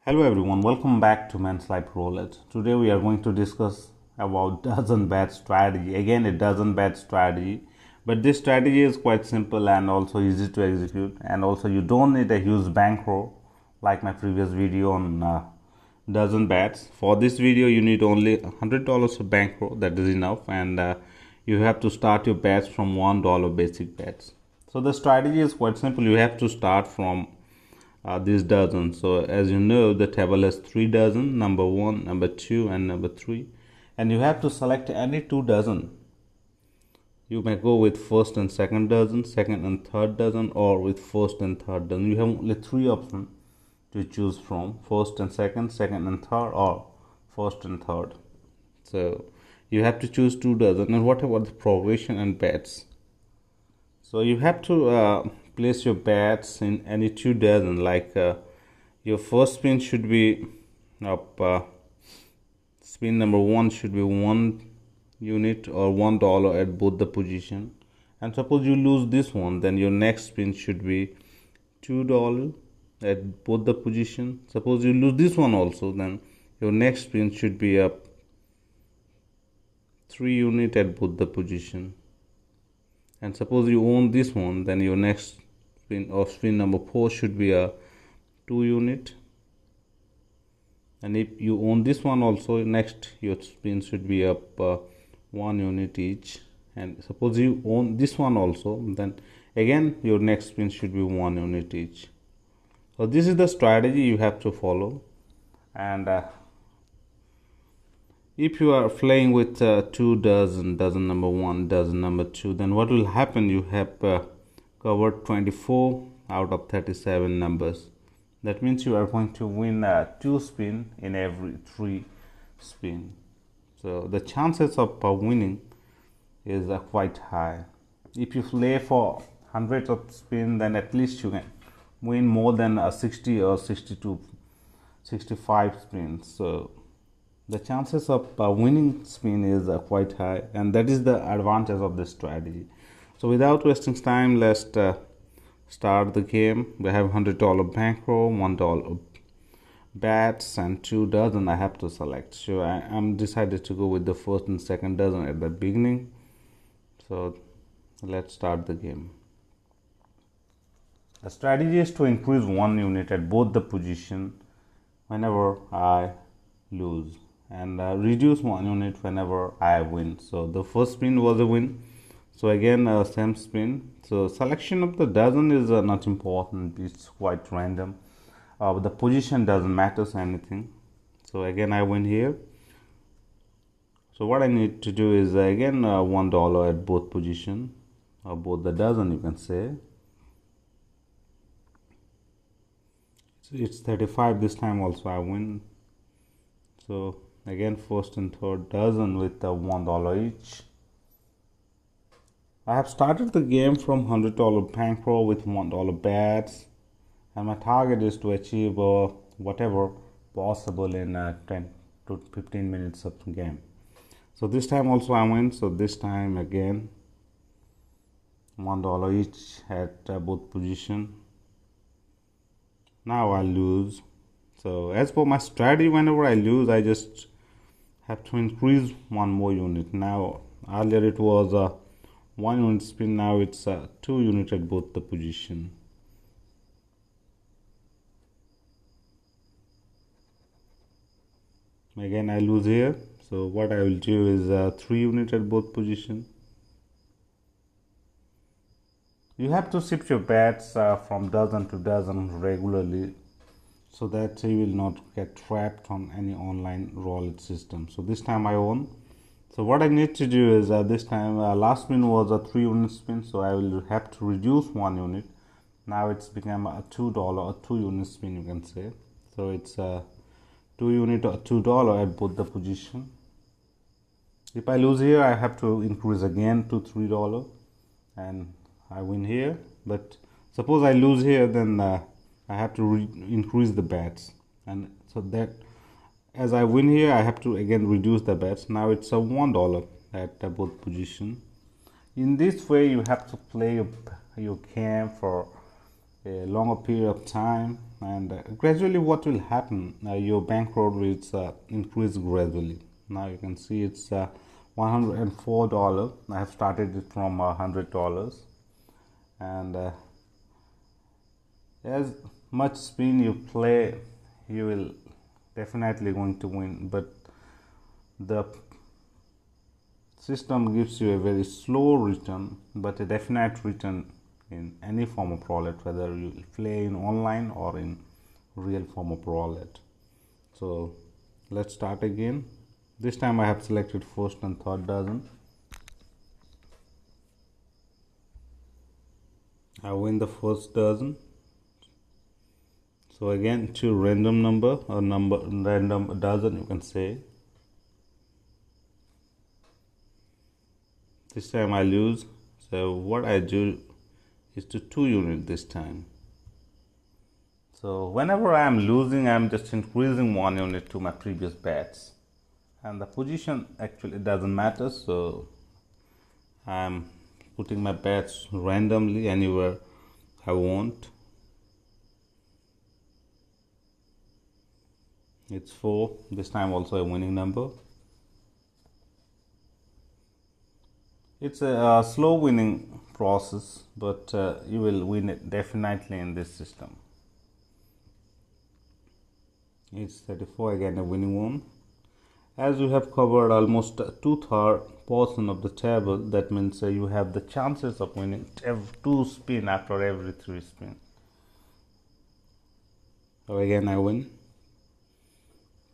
Hello everyone, welcome back to Men's Life Roulette. Today we are going to discuss about dozen bet strategy. Again, a dozen bet strategy, but this strategy is quite simple and also easy to execute, and also you don't need a huge bankroll like my previous video on dozen bets. For this video you need only $100 of bankroll, that is enough, and you have to start your bets from $1 basic bets. So the strategy is quite simple. You have to start from these dozen. So as you know, the table has 3 dozen: number 1, number 2, and number 3, and you have to select any 2 dozen. You may go with first and second dozen, second and third dozen, or with first and third dozen. You have only 3 options to choose from: first and second, second and third, or first and third. So you have to choose 2 dozen. And what about the progression and bets? So you have to place your bets in any 2 dozen. Like your first spin should be up. Spin number 1 should be 1 unit or $1 at both the position. And suppose you lose this one, then your next spin should be $2 at both the position. Suppose you lose this one also, then your next spin should be up 3 unit at both the position. And suppose you own this one, then your next spin or spin number 4 should be a 2 unit. And if you own this one also, next your spin should be up 1 unit each. And suppose you own this one also, then again your next spin should be 1 unit each. So this is the strategy you have to follow. And if you are playing with 2 dozen, dozen number 1, dozen number 2, then what will happen? You have covered 24 out of 37 numbers. That means you are going to win 2 spin in every 3 spin. So the chances of winning is quite high. If you play for hundreds of spin, then at least you can win more than 60 or 62, 65 spins. So the chances of winning spin is quite high, and that is the advantage of this strategy. So without wasting time, let's start the game. We have $100 bankroll, $1 bats, and 2 dozen I have to select. So I'm decided to go with the first and second dozen at the beginning. So let's start the game. The strategy is to increase 1 unit at both the position whenever I lose, and reduce 1 unit whenever I win. So the first spin was a win. So again, same spin. So selection of the dozen is not important. It's quite random. The position doesn't matter anything. So again, I win here. So what I need to do is again $1 at both position, or both the dozen, you can say. So it's 35 this time also I win. So again, first and third dozen with $1 each. I have started the game from $100 bankroll with $1 bets, and my target is to achieve whatever possible in 10 to 15 minutes of the game. So this time also I win. So this time again $1 each at both position. Now I lose. So as for my strategy, whenever I lose, I just have to increase 1 more unit. Now earlier it was 1 unit spin, now it's 2 unit at both the position. Again I lose here. So what I will do is 3 unit at both position. You have to shift your bets from dozen to dozen regularly, so that you will not get trapped on any online roulette system. So this time I won. So what I need to do is this time last spin was a 3 unit spin, so I will have to reduce 1 unit. Now it's become a $2 or 2 unit spin, you can say. So it's 2 unit or $2 at both the position. If I lose here, I have to increase again to $3, and I win here. But suppose I lose here, then I have to increase the bets, and so that as I win here, I have to again reduce the bets. Now it's a $1 at both position. In this way, you have to play your game for a longer period of time, and gradually what will happen, your bankroll will increase gradually. Now you can see it's $104. I have started it from $100, and as much spin you play, you will definitely going to win, but the system gives you a very slow return but a definite return in any form of roulette, whether you play in online or in real form of roulette. So let's start again. This time I have selected first and third dozen. I win the first dozen. So again, choose random number or random dozen, you can say. This time I lose, so what I do is to 2 unit this time. So whenever I am losing, I am just increasing 1 unit to my previous bets, and the position actually doesn't matter, so I am putting my bets randomly anywhere I want. It's 4, this time also a winning number. It's a slow winning process, but you will win it definitely in this system. It's 34, again a winning one. As you have covered almost 2/3 portion of the table, that means you have the chances of winning 2 spin after every 3 spin. So again I win.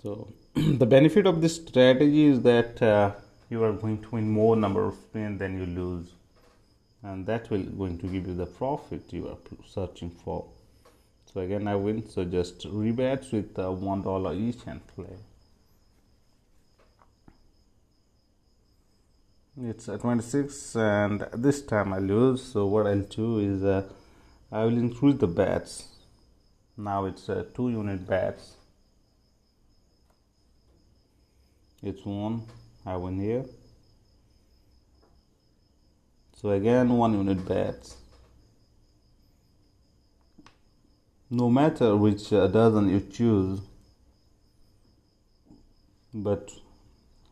So the benefit of this strategy is that you are going to win more number of spin than you lose, and that will going to give you the profit you are searching for. So again I win, so just rebets with $1 each and play. It's 26, and this time I lose, so what I'll do is I will increase the bets. Now it's 2 unit bets. It's 1, I win here. So again 1 unit bets. No matter which dozen you choose, but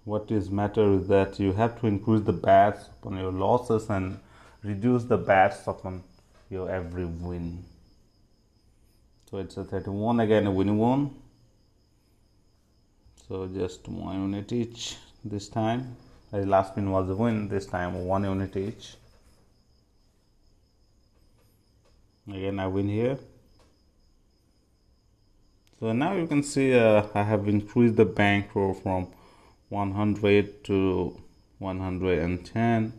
what is matter is that you have to increase the bets upon your losses and reduce the bets upon your every win. So it's a 31, again a winning one. So just 1 unit each this time. The last spin was a win, this time 1 unit each. Again I win here. So now you can see I have increased the bankroll from 100 to 110,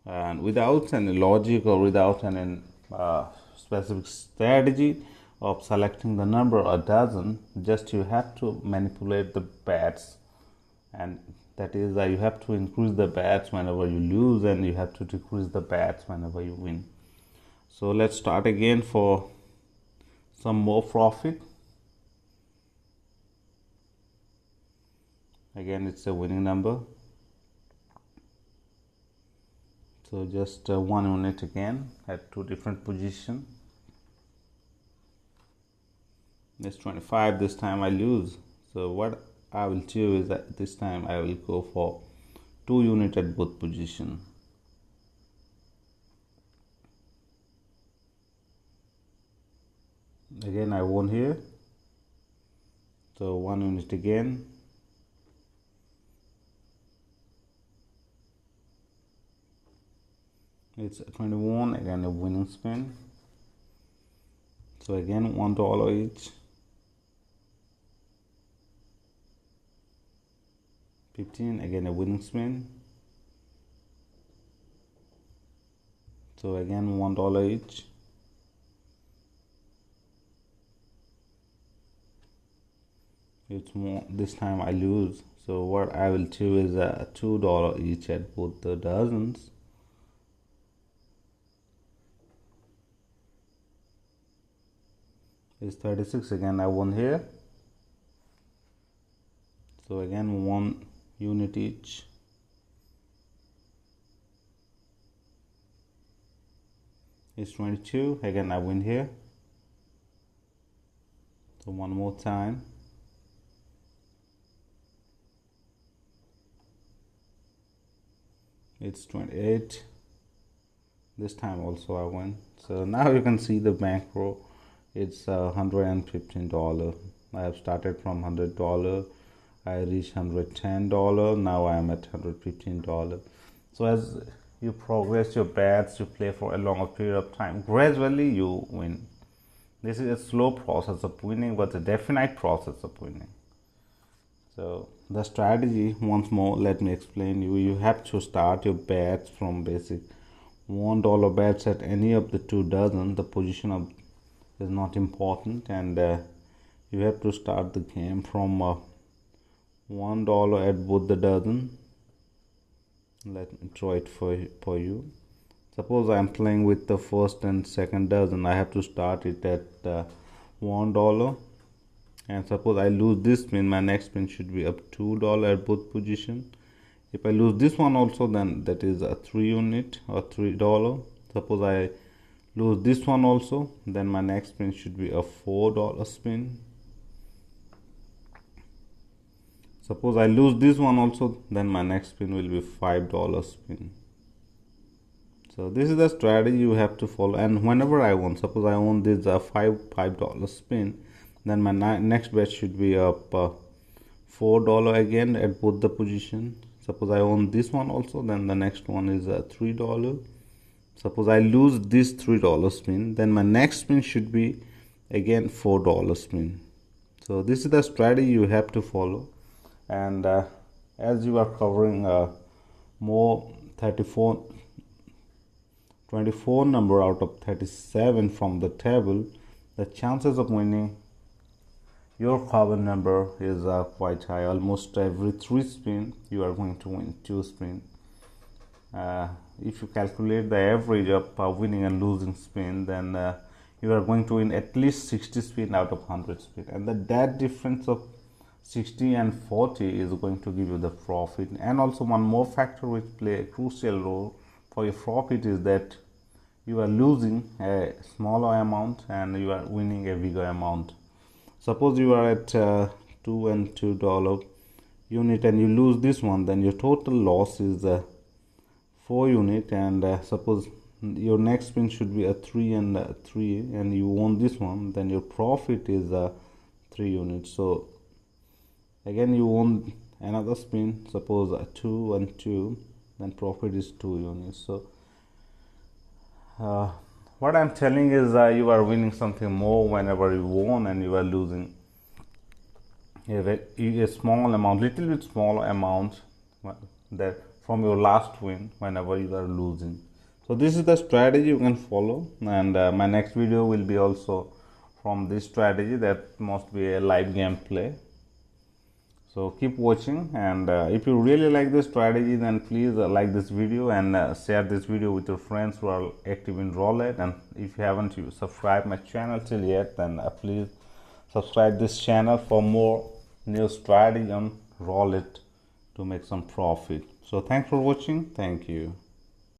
and without any logic or without any specific strategy of selecting the number or dozen, just you have to manipulate the bets, and that is you have to increase the bets whenever you lose, and you have to decrease the bets whenever you win. So let's start again for some more profit. Again it's a winning number, so just 1 unit again at 2 different positions. It's 25, this time I lose, so what I will do is that this time I will go for 2 unit at both positions. Again I won here, so 1 unit again. It's 21, again a winning spin, so again $1 each. 15, again a winning spin, so again $1 each. It's more, this time I lose, so what I will do is $2 each at both the dozens. It's 36, again I won here, so again 1 unit each. It's 22, again I win here, So one more time. It's 28. This time also I win. So now you can see the bankroll. It's $115. I have started from $100. I reached $110. Now I am at $115. So as you progress your bets, you play for a longer period of time, gradually you win. This is a slow process of winning, but a definite process of winning. So the strategy, once more, let me explain you. You have to start your bets from basic $1 bets at any of the 2 dozen. The position of is not important, and you have to start the game from $1 at both the dozen. Let me try it for you. Suppose I am playing with the first and second dozen. I have to start it at $1. And suppose I lose this spin, my next spin should be up $2 at both position. If I lose this one also, then that is a 3 unit or $3. Suppose I lose this one also, then my next spin should be a $4 spin. Suppose I lose this one also, then my next spin will be $5 spin. So this is the strategy you have to follow. And whenever I won, suppose I won this $5 spin, then my next bet should be up $4 again at both the position. Suppose I own this one also, then the next one is $3. Suppose I lose this $3 spin, then my next spin should be again $4 spin. So this is the strategy you have to follow. And as you are covering more 24 number out of 37 from the table, the chances of winning your carbon number is quite high. Almost every 3 spin you are going to win 2 spin. If you calculate the average of winning and losing spin, then you are going to win at least 60 spin out of 100 spin, and that difference of 60 and 40 is going to give you the profit. And also one more factor which play a crucial role for your profit is that you are losing a smaller amount and you are winning a bigger amount. Suppose you are at $2 and $2 unit and you lose this one, then your total loss is 4 unit, and suppose your next spin should be a 3 and 3 and you won this one, then your profit is 3 units. So again you won another spin, suppose 2 and 2, then profit is 2 units. So what I'm telling is you are winning something more whenever you won, and you are losing a small amount, little bit smaller amount that from your last win whenever you are losing. So this is the strategy you can follow, and my next video will be also from this strategy. That must be a live gameplay. So keep watching, and if you really like this strategy, then please like this video and share this video with your friends who are active in Roulette. And if you haven't subscribed my channel till yet, then please subscribe this channel for more new strategy on Roulette to make some profit. So thanks for watching. Thank you.